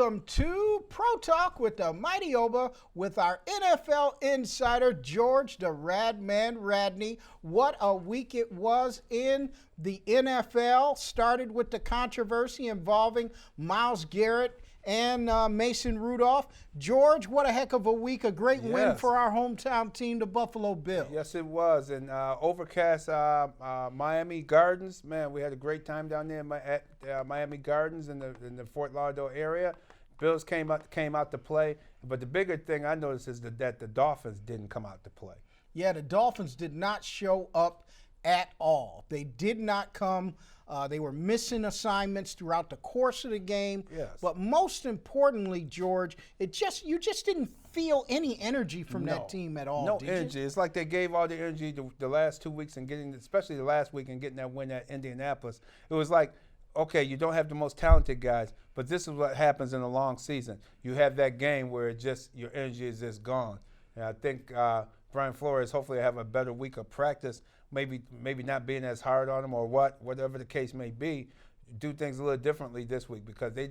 Welcome to Pro Talk with the Mighty Oba with our NFL insider, George the Radman Radney. What a week it was in the NFL. Started with the controversy involving Myles Garrett and Mason Rudolph. George, what a heck of a week. A great win for our hometown team, the Buffalo Bills. Yes, it was. And overcast Miami Gardens. Man, we had a great time down there at Miami Gardens in the Fort Lauderdale area. Bills came out to play. But the bigger thing I noticed is that the Dolphins didn't come out to play. Yeah, the Dolphins did not show up at all. They did not come. They were missing assignments throughout the course of the game. Yes. But most importantly, George, you just didn't feel any energy from that team at all. No did energy. You? It's like they gave all the energy the last 2 weeks and especially the last week and getting that win at Indianapolis. It was like, okay, you don't have the most talented guys, but this is what happens in a long season. You have that game where your energy is just gone. And I think Brian Flores hopefully have a better week of practice. Maybe not being as hard on them or whatever the case may be, do things a little differently this week because they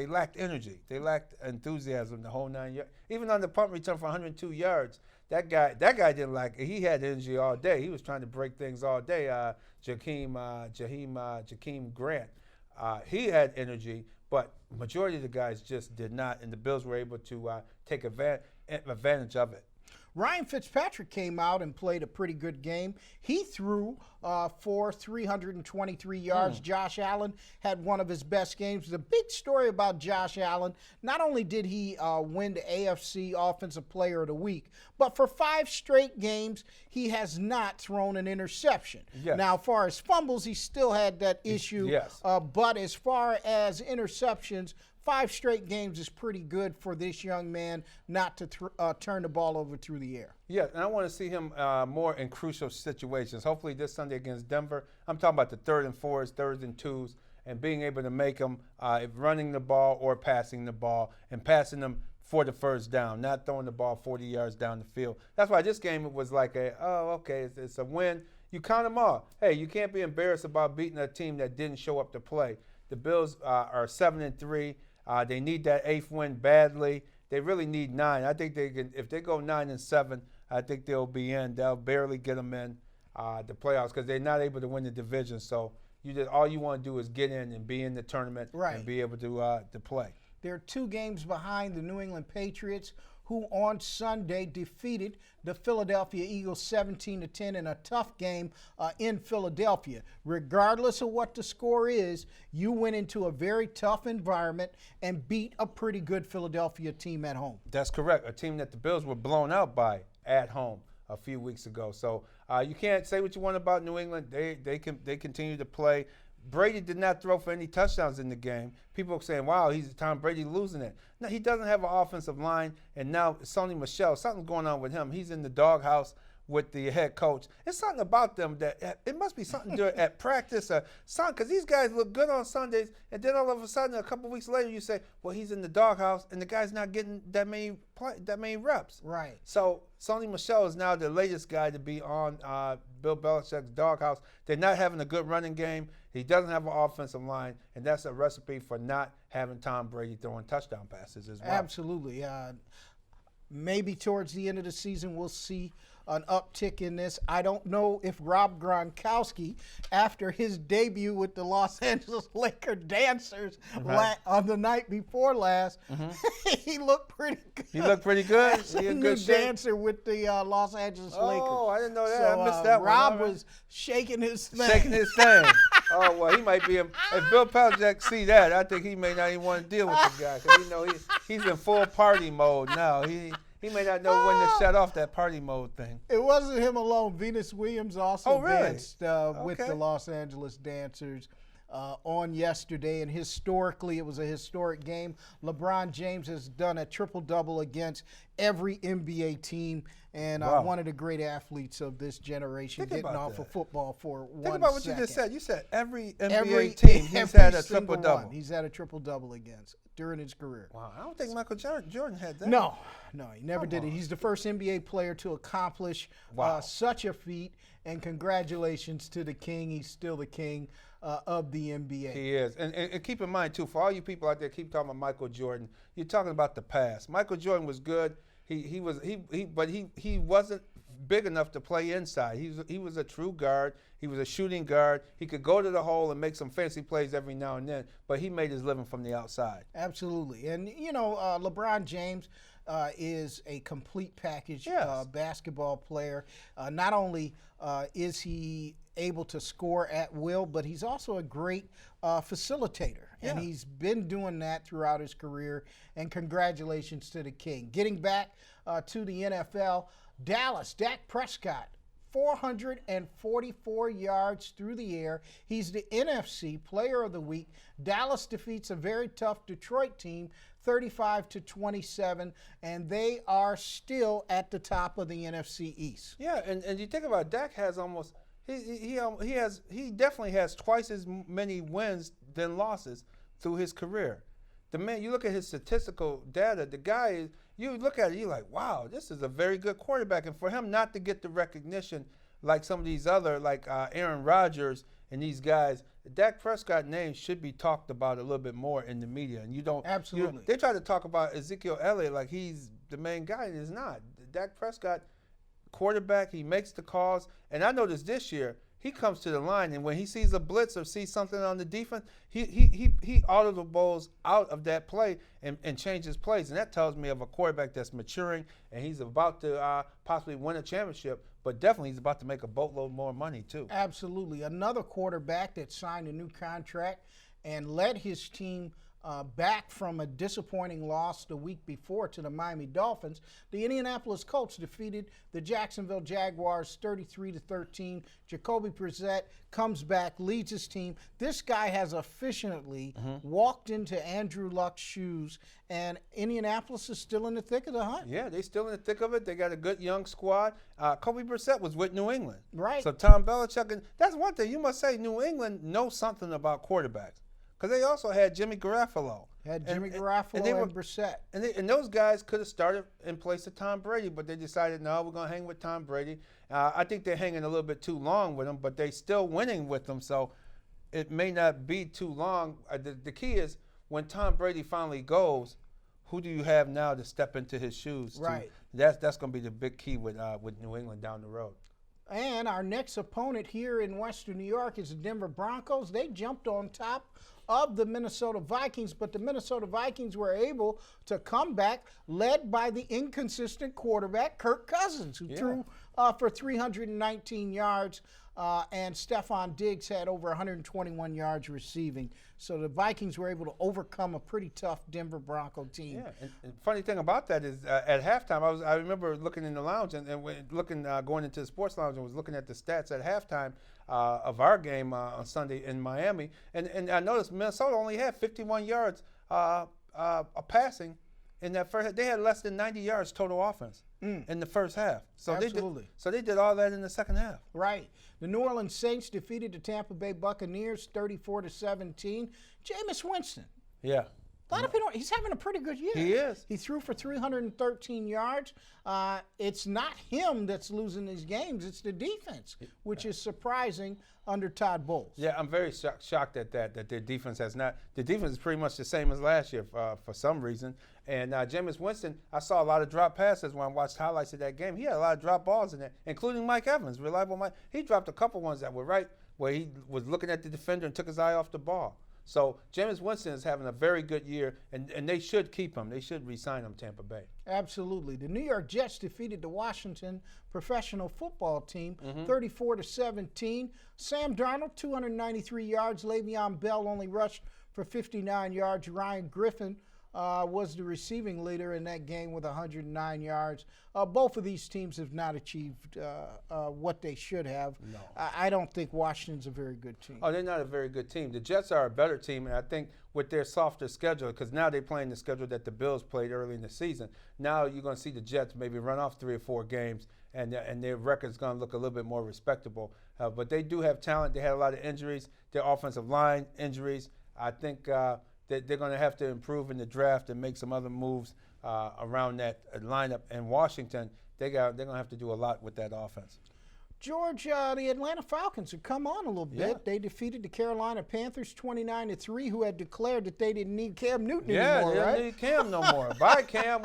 lacked energy. They lacked enthusiasm the whole 9 yards. Even on the punt return for 102 yards, that guy didn't lack it. He had energy all day. He was trying to break things all day. Jakeem Grant, he had energy, but majority of the guys just did not, and the Bills were able to take advantage of it. Ryan Fitzpatrick came out and played a pretty good game. He threw for 323 yards. Josh Allen had one of his best games. The big story about Josh Allen, not only did he win the AFC Offensive Player of the Week, but for 5 straight games, he has not thrown an interception. Yes. Now, as far as fumbles, he still had that issue. Yes. But as far as interceptions, 5 straight games is pretty good for this young man not to turn the ball over through the air. Yeah, and I want to see him more in crucial situations. Hopefully this Sunday against Denver. I'm talking about the 3rd and 4s, 3rds and 2s, and being able to make them running the ball or passing the ball and passing them for the first down, not throwing the ball 40 yards down the field. That's why this game it was like it's a win. You count them all. Hey, you can't be embarrassed about beating a team that didn't show up to play. The Bills are 7-3. They need that 8th win badly. They really need 9. I think they can. If they go 9-7, I think they'll be in. They'll barely get them in the playoffs because they're not able to win the division. So all you want to do is get in and be in the tournament and be able to play. They're 2 games behind the New England Patriots, who on Sunday defeated the Philadelphia Eagles 17-10 in a tough game in Philadelphia. Regardless of what the score is, you went into a very tough environment and beat a pretty good Philadelphia team at home. That's correct. A team that the Bills were blown out by at home a few weeks ago. So you can't say what you want about New England. They continue to play. Brady did not throw for any touchdowns in the game. People are saying, wow, he's Tom Brady losing it. No, he doesn't have an offensive line, and now Sony Michel, something's going on with him. He's in the doghouse with the head coach. It's something about them that it must be something at practice or something, because these guys look good on Sundays, and then all of a sudden, a couple weeks later, you say, well, he's in the doghouse, and the guy's not getting that many reps. Right. So Sony Michel is now the latest guy to be on Bill Belichick's doghouse. They're not having a good running game. He doesn't have an offensive line, and that's a recipe for not having Tom Brady throwing touchdown passes as well. Absolutely. Maybe towards the end of the season we'll see an uptick in this. I don't know if Rob Gronkowski, after his debut with the Los Angeles Lakers dancers on the night before last, he looked pretty good. He looked pretty good? As a new dancer with the Los Angeles Lakers. Oh, I didn't know that. So, I missed that Rob one. was shaking his thing. Shaking his thing. Oh, well, he might be. If Bill Belichick see that, I think he may not even want to deal with the guy because he's in full party mode now. He may not know when to shut off that party mode thing. It wasn't him alone. Venus Williams also danced with the Los Angeles Dancers on yesterday, and historically it was a historic game. LeBron James has done a triple-double against every NBA team, and one of the great athletes of this generation, getting off of football for 1 second. Think about what you just said. You said every NBA team he's had a triple-double. He's had a triple-double against during his career. Wow, I don't think Michael Jordan had that. No, he never did it. He's the first NBA player to accomplish such a feat, and congratulations to the king. He's still the king. of the NBA. He is. And keep in mind, too, for all you people out there keep talking about Michael Jordan, you're talking about the past. Michael Jordan was good. He wasn't big enough to play inside. He was a true guard. He was a shooting guard. He could go to the hole and make some fancy plays every now and then, but he made his living from the outside. Absolutely. And, LeBron James is a complete package basketball player. Not only is he able to score at will, but he's also a great facilitator. And he's been doing that throughout his career. And congratulations to the King. Getting back to the NFL, Dallas, Dak Prescott, 444 yards through the air. He's the NFC Player of the Week. Dallas defeats a very tough Detroit team, 35-27, and they are still at the top of the NFC East. Yeah, and you think about it, Dak has almost he definitely has twice as many wins than losses through his career. The man, you look at his statistical data, the guy is, you look at it, you're like, wow, this is a very good quarterback. And for him not to get the recognition like some of these other, like Aaron Rodgers and these guys, Dak Prescott name should be talked about a little bit more in the media. And you don't. Absolutely. They try to talk about Ezekiel Elliott like he's the main guy, and he's not. Dak Prescott, quarterback, he makes the calls. And I noticed this year, he comes to the line, and when he sees a blitz or sees something on the defense, he audibles out of that play and changes plays. And that tells me of a quarterback that's maturing, and he's about to possibly win a championship, but definitely he's about to make a boatload more money too. Absolutely. Another quarterback that signed a new contract and led his team back from a disappointing loss the week before to the Miami Dolphins. The Indianapolis Colts defeated the Jacksonville Jaguars 33-13. Jacoby Brissett comes back, leads his team. This guy has efficiently walked into Andrew Luck's shoes, and Indianapolis is still in the thick of the hunt. Yeah, they're still in the thick of it. They got a good young squad. Kobe Brissett was with New England. Right. So Tom Belichick, and that's one thing. You must say New England knows something about quarterbacks. Because they also had Jimmy Garoppolo. Garoppolo and Brissett. And those guys could have started in place of Tom Brady, but they decided, no, we're going to hang with Tom Brady. I think they're hanging a little bit too long with him, but they're still winning with him, so it may not be too long. The key is when Tom Brady finally goes, who do you have now to step into his shoes? Right. That's going to be the big key with New England down the road. And our next opponent here in Western New York is the Denver Broncos. They jumped on top of the Minnesota Vikings, but the Minnesota Vikings were able to come back, led by the inconsistent quarterback, Kirk Cousins, who threw for 319 yards, and Stephon Diggs had over 121 yards receiving. So the Vikings were able to overcome a pretty tough Denver Bronco team. Yeah, and funny thing about that is at halftime, I remember looking in the lounge and going into the sports lounge and was looking at the stats at halftime of our game on Sunday in Miami, and I noticed Minnesota only had 51 yards passing in that first. They had less than 90 yards total offense in the first half. So Absolutely. They did all that in the second half. Right. The New Orleans Saints defeated the Tampa Bay Buccaneers 34-17. Jameis Winston. Yeah. A lot of people, he's having a pretty good year. He is. He threw for 313 yards. It's not him that's losing these games. It's the defense, which is surprising under Todd Bowles. Yeah, I'm very shocked at that their defense has not. The defense is pretty much the same as last year for some reason. And Jameis Winston, I saw a lot of drop passes when I watched highlights of that game. He had a lot of drop balls in there, including Mike Evans, reliable Mike. He dropped a couple ones that were right where he was looking at the defender and took his eye off the ball. So Jameis Winston is having a very good year, and they should keep him. They should re-sign him, Tampa Bay. Absolutely. The New York Jets defeated the Washington professional football team 34-17. Sam Darnold, 293 yards. Le'Veon Bell only rushed for 59 yards. Ryan Griffin was the receiving leader in that game with 109 yards. Both of these teams have not achieved what they should have. No. I don't think Washington's a very good team. Oh, they're not a very good team. The Jets are a better team, and I think with their softer schedule, because now they're playing the schedule that the Bills played early in the season, now you're going to see the Jets maybe run off 3 or 4 games, and their record's going to look a little bit more respectable. But they do have talent. They had a lot of injuries. Their offensive line injuries. I think they're going to have to improve in the draft and make some other moves around that lineup. And Washington, they're going to have to do a lot with that offense. George, the Atlanta Falcons have come on a little bit. Yeah. They defeated the Carolina Panthers 29-3, who had declared that they didn't need Cam Newton Yeah, anymore, they right? don't need Cam no more. Bye, Cam.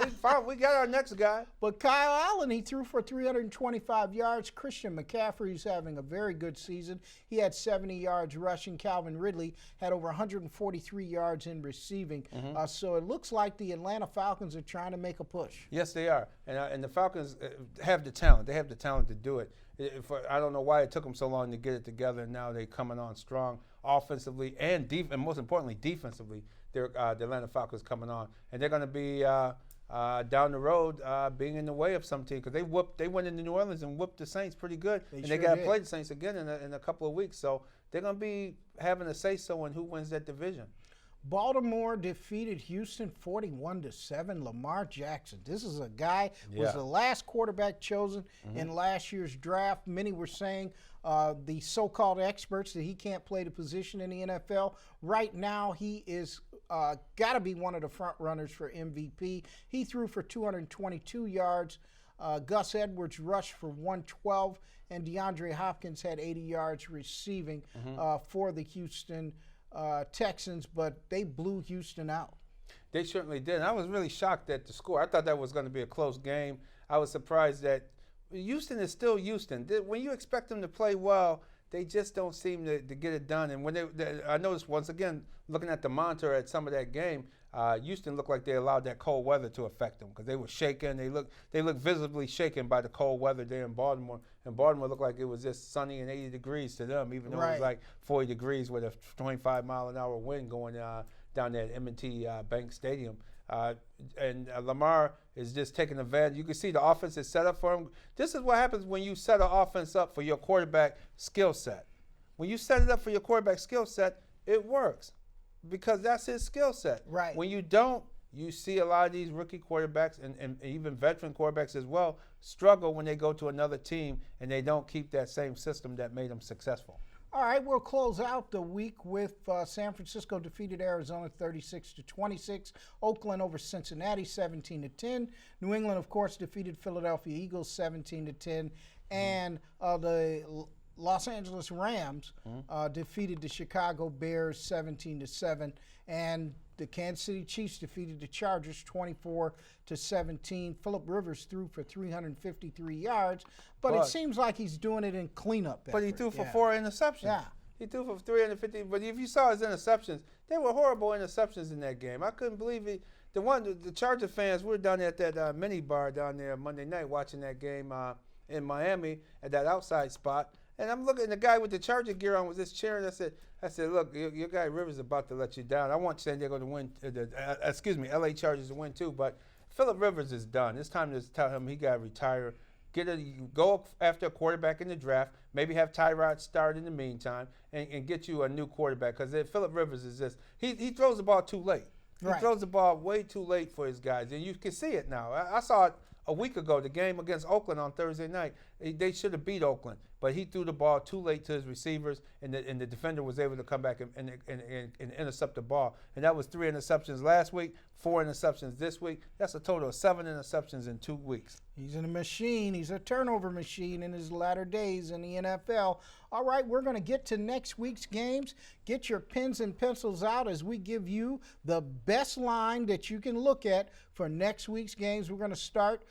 We got our next guy. But Kyle Allen, he threw for 325 yards. Christian McCaffrey's having a very good season. He had 70 yards rushing. Calvin Ridley had over 143 yards in receiving. So it looks like the Atlanta Falcons are trying to make a push. Yes, they are. And the Falcons have the talent. They have the talent to do it. I don't know why it took them so long to get it together, and now they're coming on strong offensively and most importantly, defensively. The Atlanta Falcons coming on, and they're going to be down the road being in the way of some team because they went into New Orleans and whooped the Saints pretty good, they got to play the Saints again in a couple of weeks. So they're going to be having a say-so in who wins that division. Baltimore defeated Houston 41-7. Lamar Jackson. This is a guy who was the last quarterback chosen in last year's draft. Many were saying, the so-called experts, that he can't play the position in the NFL. Right now, he is got to be one of the front runners for MVP. He threw for 222 yards. Gus Edwards rushed for 112, and DeAndre Hopkins had 80 yards receiving for the Houston Texans, but they blew Houston out. They certainly did. And I was really shocked at the score. I thought that was going to be a close game. I was surprised that Houston is still Houston. When you expect them to play well, they just don't seem to get it done. And when I noticed once again, looking at the monitor at some of that game, Houston looked like they allowed that cold weather to affect them because they were shaken. They looked visibly shaken by the cold weather there in Baltimore. And Baltimore looked like it was just sunny and 80 degrees to them, even though it was like 40 degrees with a 25-mile-an-hour wind going down there at M&T Bank Stadium. And Lamar is just taking advantage. You can see the offense is set up for him. This is what happens when you set an offense up for your quarterback skill set. When you set it up for your quarterback skill set, it works because that's his skill set. Right. When you don't, you see a lot of these rookie quarterbacks and even veteran quarterbacks as well struggle when they go to another team and they don't keep that same system that made them successful. All right, we'll close out the week with San Francisco defeated Arizona 36-26. Oakland over Cincinnati 17-10. New England, of course, defeated Philadelphia Eagles 17-10. And the Los Angeles Rams defeated the Chicago Bears 17-7. And the Kansas City Chiefs defeated the Chargers 24-17. Phillip Rivers threw for 353 yards, but it seems like he's doing it in cleanup effort. But he threw for 4 interceptions. Yeah. He threw for 350. But if you saw his interceptions, they were horrible interceptions in that game. I couldn't believe it. The Charger fans, we were down there at that mini bar down there Monday night watching that game in Miami at that outside spot. And I'm looking, the guy with the Charger gear on was just cheering. I said, look, your guy Rivers is about to let you down. I want San Diego to win, LA Chargers to win too. But Phillip Rivers is done. It's time to tell him he got to retire. Go after a quarterback in the draft. Maybe have Tyrod start in the meantime and get you a new quarterback. Because Phillip Rivers is just, he throws the ball too late. He throws the ball way too late for his guys. And you can see it now. I saw it a week ago, the game against Oakland on Thursday night. They should have beat Oakland, but he threw the ball too late to his receivers, and the defender was able to come back and intercept the ball. And that was 3 interceptions last week, 4 interceptions this week. That's a total of 7 interceptions in 2 weeks. He's a machine. He's a turnover machine in his latter days in the NFL. All right, we're going to get to next week's games. Get your pens and pencils out as we give you the best line that you can look at for next week's games. We're going to start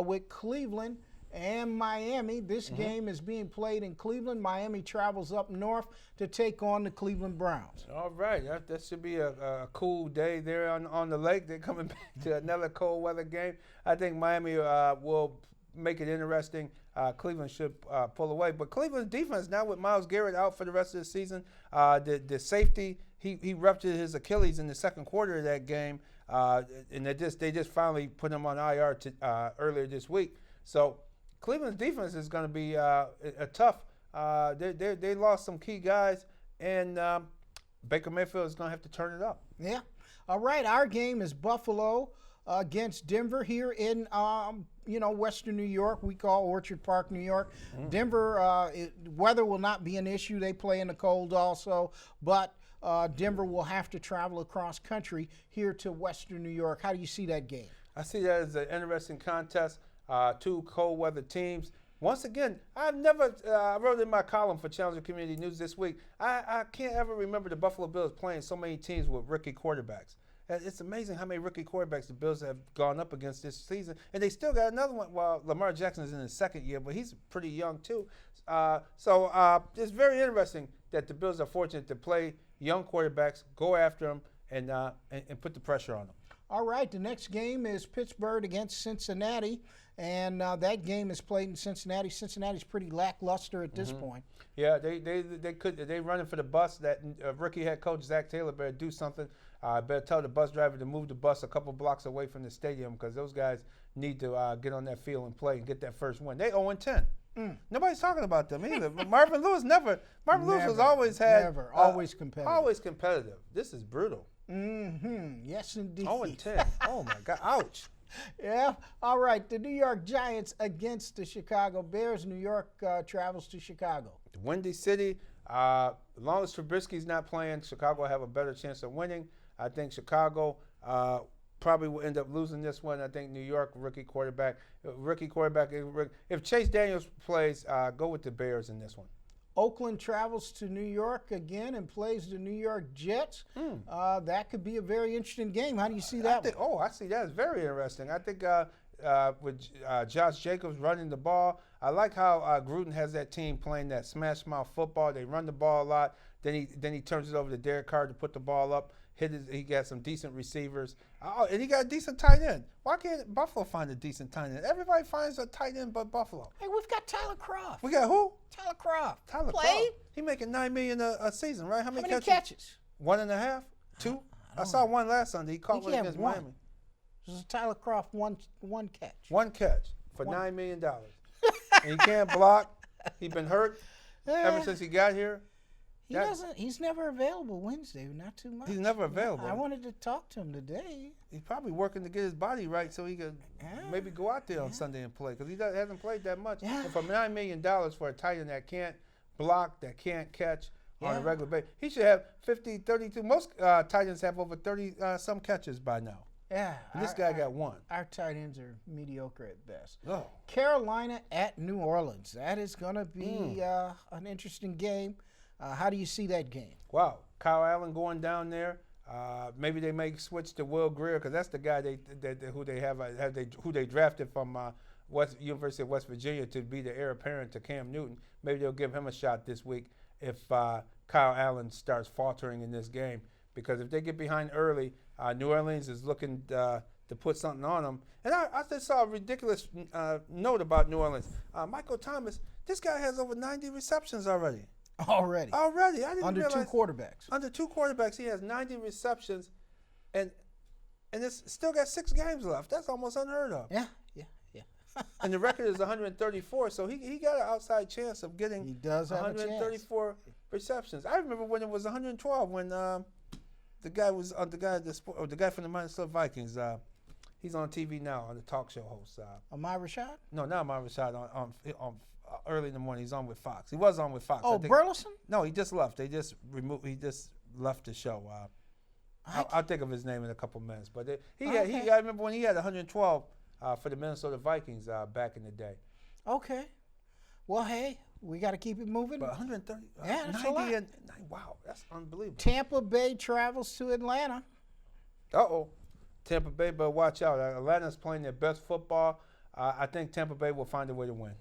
with Cleveland and Miami. This game is being played in Cleveland. Miami travels up north to take on the Cleveland Browns. All right. That should be a cool day there on the lake. They're coming back to another cold weather game. I think Miami will make it interesting. Cleveland should pull away. But Cleveland's defense, now with Myles Garrett out for the rest of the season, the safety, he ruptured his Achilles in the second quarter of that game. And they just finally put him on IR earlier this week. So Cleveland's defense is going to be a tough. They lost some key guys, and Baker Mayfield is going to have to turn it up. Yeah. All right. Our game is Buffalo against Denver here in Western New York. We call Orchard Park, New York. Denver, weather will not be an issue. They play in the cold also, but Denver will have to travel across country here to Western New York. How do you see that game? I see that as an interesting contest. 2 cold weather teams. Once again, I've never, I wrote in my column for Challenger Community News this week, I can't ever remember the Buffalo Bills playing so many teams with rookie quarterbacks. It's amazing how many rookie quarterbacks the Bills have gone up against this season. And they still got another one. Well, Lamar Jackson is in his second year, but he's pretty young too. So it's very interesting that the Bills are fortunate to play young quarterbacks, go after them, and put the pressure on them. All right, the next game is Pittsburgh against Cincinnati, and that game is played in Cincinnati. Cincinnati's pretty lackluster at this point. Yeah, they running for the bus. That rookie head coach Zach Taylor better do something. Better tell the bus driver to move the bus a couple blocks away from the stadium because those guys need to get on that field and play and get that first win. They 0-10. Nobody's talking about them either. Marvin Lewis never. Marvin Lewis has always had always competitive. Always competitive. This is brutal. Yes, indeed. 0-10. Oh my God! Ouch. Yeah. All right. The New York Giants against the Chicago Bears. New York travels to Chicago. Windy City. As long as Trubisky's not playing, Chicago will have a better chance of winning. I think Chicago probably will end up losing this one. I think New York rookie quarterback. If Chase Daniels plays, go with the Bears in this one. Oakland travels to New York again and plays the New York Jets. That could be a very interesting game. How do you see that? I see that as very interesting. I think with Josh Jacobs running the ball, I like how Gruden has that team playing that smash mouth football. They run the ball a lot. Then he turns it over to Derek Carr to put the ball up. He got some decent receivers. And he got a decent tight end. Why can't Buffalo find a decent tight end? Everybody finds a tight end but Buffalo. Hey, we've got Tyler Kroft. We got who? Tyler Kroft. Tyler Play? Kroft. He making $9 million a season, right? How many catches? 1.5? 2? I saw one last Sunday. He caught one against Miami. This is Tyler Kroft, one catch. One catch for $9 million. And he can't block. He's been hurt ever since he got here. He's never available Wednesday, not too much. He's never available. I wanted to talk to him today. He's probably working to get his body right so he could maybe go out there on Sunday and play because he hasn't played that much. Yeah. And for $9 million for a tight end that can't block, that can't catch on a regular basis, he should have 50, 32. Most tight ends have over 30 some catches by now. Yeah. And this guy got one. Our tight ends are mediocre at best. Oh. Carolina at New Orleans. That is going to be an interesting game. How do you see that game? Wow, Kyle Allen going down there. Maybe they may switch to Will Grier because that's the guy who they drafted from University of West Virginia to be the heir apparent to Cam Newton. Maybe they'll give him a shot this week if Kyle Allen starts faltering in this game because if they get behind early, New Orleans is looking to put something on them. And I just saw a ridiculous note about New Orleans. Michael Thomas, this guy has over 90 receptions already. Already. I didn't Under realize. Under two quarterbacks, he has 90 receptions, and it's still got 6 games left. That's almost unheard of. Yeah. And the record is 134, so he got an outside chance of getting. He does have 134 receptions. I remember when it was 112 when the guy from the Minnesota Vikings. He's on TV now on the talk show host. Amir Rashad? No, not Amir Rashad. On early in the morning, he's on with Fox. He was on with Fox. Oh, Burleson? No, he just left. He just left the show. I'll think of his name in a couple minutes. But I remember when he had 112 for the Minnesota Vikings back in the day. Okay. Well, hey, we got to keep it moving. But 130. Yeah, that's 90 a lot. Wow, that's unbelievable. Tampa Bay travels to Atlanta. Tampa Bay, but watch out. Atlanta's playing their best football. I think Tampa Bay will find a way to win.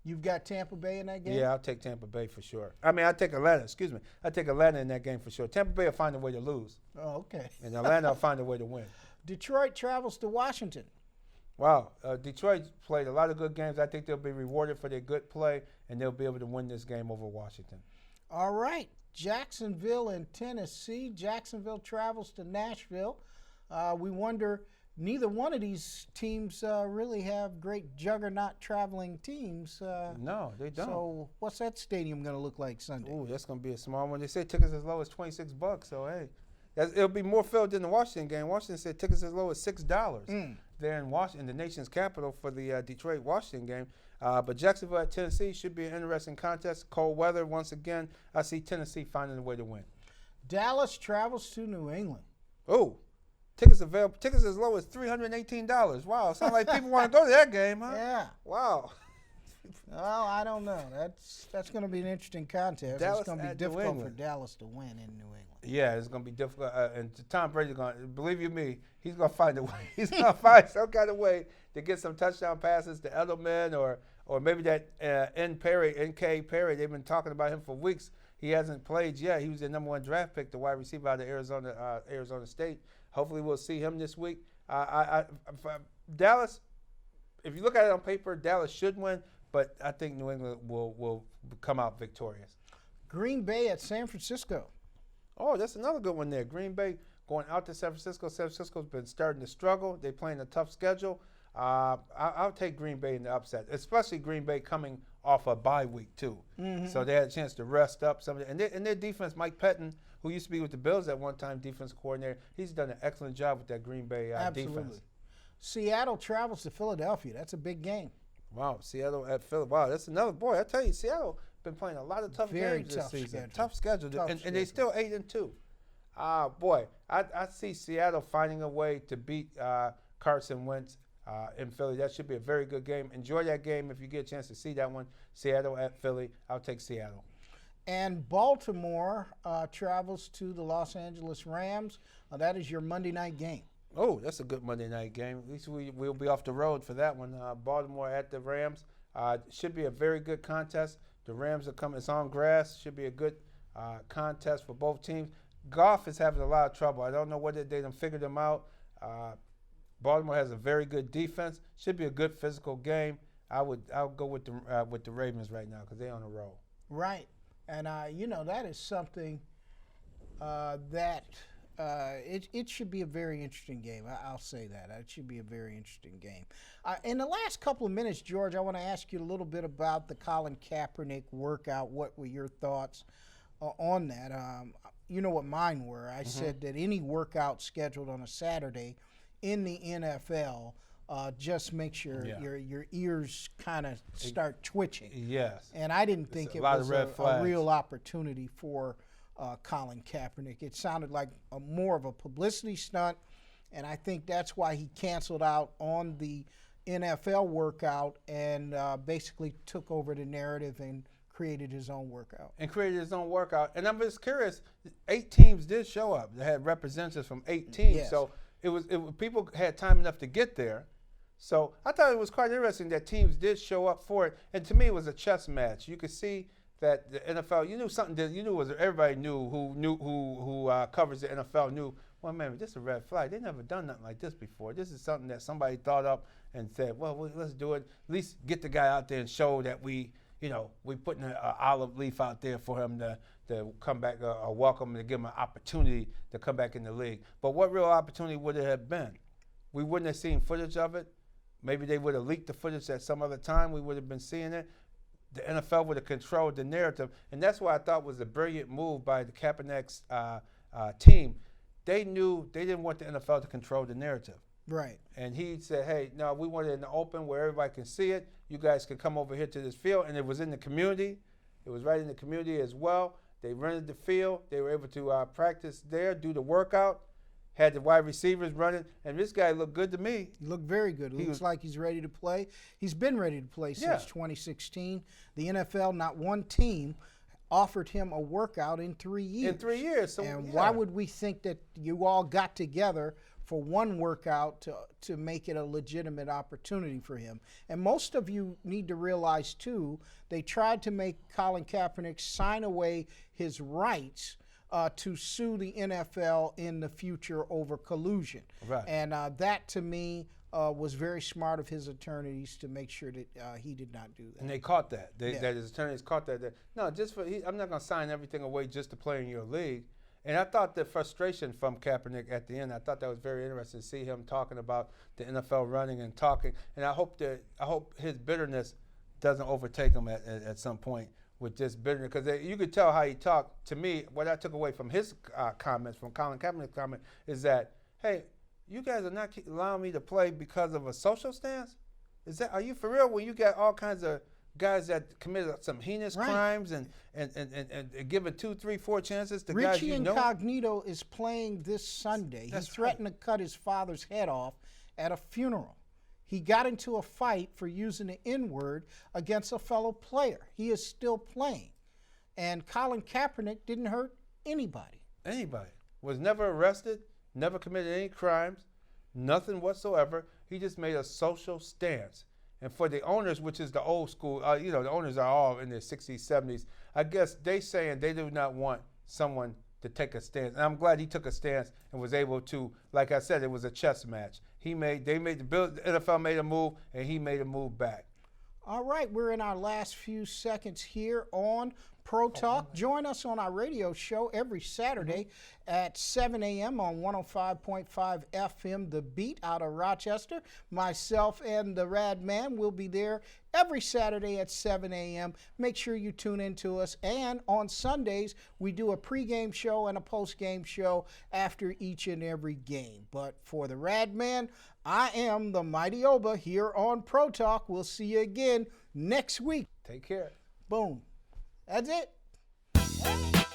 You've got Tampa Bay in that game? Yeah, I'll take Tampa Bay for sure. I'll take Atlanta, I'll take Atlanta in that game for sure. Tampa Bay will find a way to lose. Oh, okay. And Atlanta will find a way to win. Detroit travels to Washington. Wow. Detroit played a lot of good games. I think they'll be rewarded for their good play, and they'll be able to win this game over Washington. All right. Jacksonville and Tennessee. Jacksonville travels to Nashville. We wonder, neither one of these teams really have great juggernaut traveling teams. No, they don't. So what's that stadium going to look like Sunday? Ooh, that's going to be a small one. They say tickets as low as $26. So, hey, it'll be more filled than the Washington game. Washington said tickets as low as $6 there in Washington, the nation's capital, for the Detroit-Washington game. But Jacksonville at Tennessee should be an interesting contest. Cold weather, once again. I see Tennessee finding a way to win. Dallas travels to New England. Oh, tickets available. Tickets as low as $318. Wow, sounds like people want to go to that game, huh? Yeah. Wow. Well, I don't know. That's going to be an interesting contest. Dallas It's going to be at New difficult for England. Dallas to win in New England. Yeah, it's going to be difficult. And Tom Brady's going to, believe you me, he's going to find a way. He's going to find some kind of way to get some touchdown passes to Edelman or maybe that N.K. Perry. They've been talking about him for weeks. He hasn't played yet. He was the number 1 draft pick, the wide receiver out of Arizona State. Hopefully we'll see him this week. Dallas, if you look at it on paper, Dallas should win, but I think New England will come out victorious. Green Bay at San Francisco. Oh, that's another good one there. Green Bay going out to San Francisco. San Francisco's been starting to struggle. They're playing a tough schedule. I'll take Green Bay in the upset, especially Green Bay coming off a bye week too. Mm-hmm. So they had a chance to rest up some of it. And their defense, Mike Pettin, who used to be with the Bills at one time, defense coordinator, he's done an excellent job with that Green Bay defense. Seattle travels to Philadelphia. That's a big game. Wow, Seattle at Philly. Wow, that's another boy. I tell you, Seattle been playing a lot of tough games this season. Schedule. Tough schedule, and they still 8-2. Boy, I see Seattle finding a way to beat Carson Wentz in Philly. That should be a very good game. Enjoy that game if you get a chance to see that one. Seattle at Philly. I'll take Seattle. And Baltimore travels to the Los Angeles Rams. That is your Monday night game. Oh, that's a good Monday night game. At least we'll be off the road for that one. Baltimore at the Rams. Should be a very good contest. The Rams are coming. It's on grass. Should be a good contest for both teams. Goff is having a lot of trouble. I don't know whether they done figured them out. Baltimore has a very good defense. Should be a good physical game. I'll go with the Ravens right now because they're on a roll. Right, and that is something that it should be a very interesting game. I'll say that it should be a very interesting game. In the last couple of minutes, George, I want to ask you a little bit about the Colin Kaepernick workout. What were your thoughts on that? You know what mine were. I said that any workout scheduled on a Saturday in the NFL just makes your ears kind of start twitching. Yes. And I didn't think it was a real opportunity for Colin Kaepernick. It sounded like more of a publicity stunt, and I think that's why he canceled out on the NFL workout and basically took over the narrative and created his own workout. And I'm just curious, 8 teams did show up. They had representatives from 8 teams. Yes. So it was people had time enough to get there. So I thought it was quite interesting that teams did show up for it. And to me, it was a chess match. You could see that the NFL, you knew something. You knew everybody knew who covers the NFL knew. Well, man, this is a red flag. They never done nothing like this before. This is something that somebody thought up and said, well, let's do it. At least get the guy out there and show that we putting an olive leaf out there for him to come back, or welcome to give him an opportunity to come back in the league. But what real opportunity would it have been? We wouldn't have seen footage of it. Maybe they would have leaked the footage at some other time. We would have been seeing it. The NFL would have controlled the narrative. And that's what I thought was a brilliant move by the Kaepernick's team. They knew they didn't want the NFL to control the narrative. Right. And he said, hey, no, we want it in the open where everybody can see it. You guys can come over here to this field. And it was in the community. It was right in the community as well. They rented the field. They were able to practice there, do the workout, had the wide receivers running. And this guy looked good to me. He looked very good. It looks like he's ready to play. He's been ready to play since 2016. The NFL, not one team, offered him a workout in 3 years. In 3 years. So, and why would we think that you all got together for one workout to make it a legitimate opportunity for him? And most of you need to realize, too, they tried to make Colin Kaepernick sign away his rights to sue the NFL in the future over collusion. Right. And that, to me, was very smart of his attorneys to make sure that he did not do that. And they caught that. That his attorneys caught that. No, I'm not going to sign everything away just to play in your league. And I thought the frustration from Kaepernick at the end, I thought that was very interesting to see him talking about the NFL running and talking. And I hope his bitterness doesn't overtake him at some point with this bitterness, because you could tell how he talked. To me, what I took away from his comments, from Colin Kaepernick's comment, is that, hey, you guys are not allowing me to play because of a social stance? Are you for real when you got all kinds of guys that committed some heinous crimes and given 2, 3, 4 chances to guys you know? Richie Incognito is playing this Sunday. He threatened to cut his father's head off at a funeral. He got into a fight for using the N-word against a fellow player. He is still playing. And Colin Kaepernick didn't hurt anybody. Anybody. Was never arrested, never committed any crimes, nothing whatsoever. He just made a social stance. And for the owners, which is the old school, the owners are all in their 60s, 70s. I guess they saying they do not want someone to take a stance. And I'm glad he took a stance and was able to, like I said, it was a chess match. The NFL made a move, and he made a move back. All right, we're in our last few seconds here on Pro Talk. Join us on our radio show every Saturday at 7 a.m. on 105.5 FM, The Beat out of Rochester. Myself and the Rad Man will be there every Saturday at 7 a.m. Make sure you tune in to us. And on Sundays, we do a pregame show and a postgame show after each and every game. But for the Rad Man, I am the Mighty Oba here on Pro Talk. We'll see you again next week. Take care. Boom. That's it.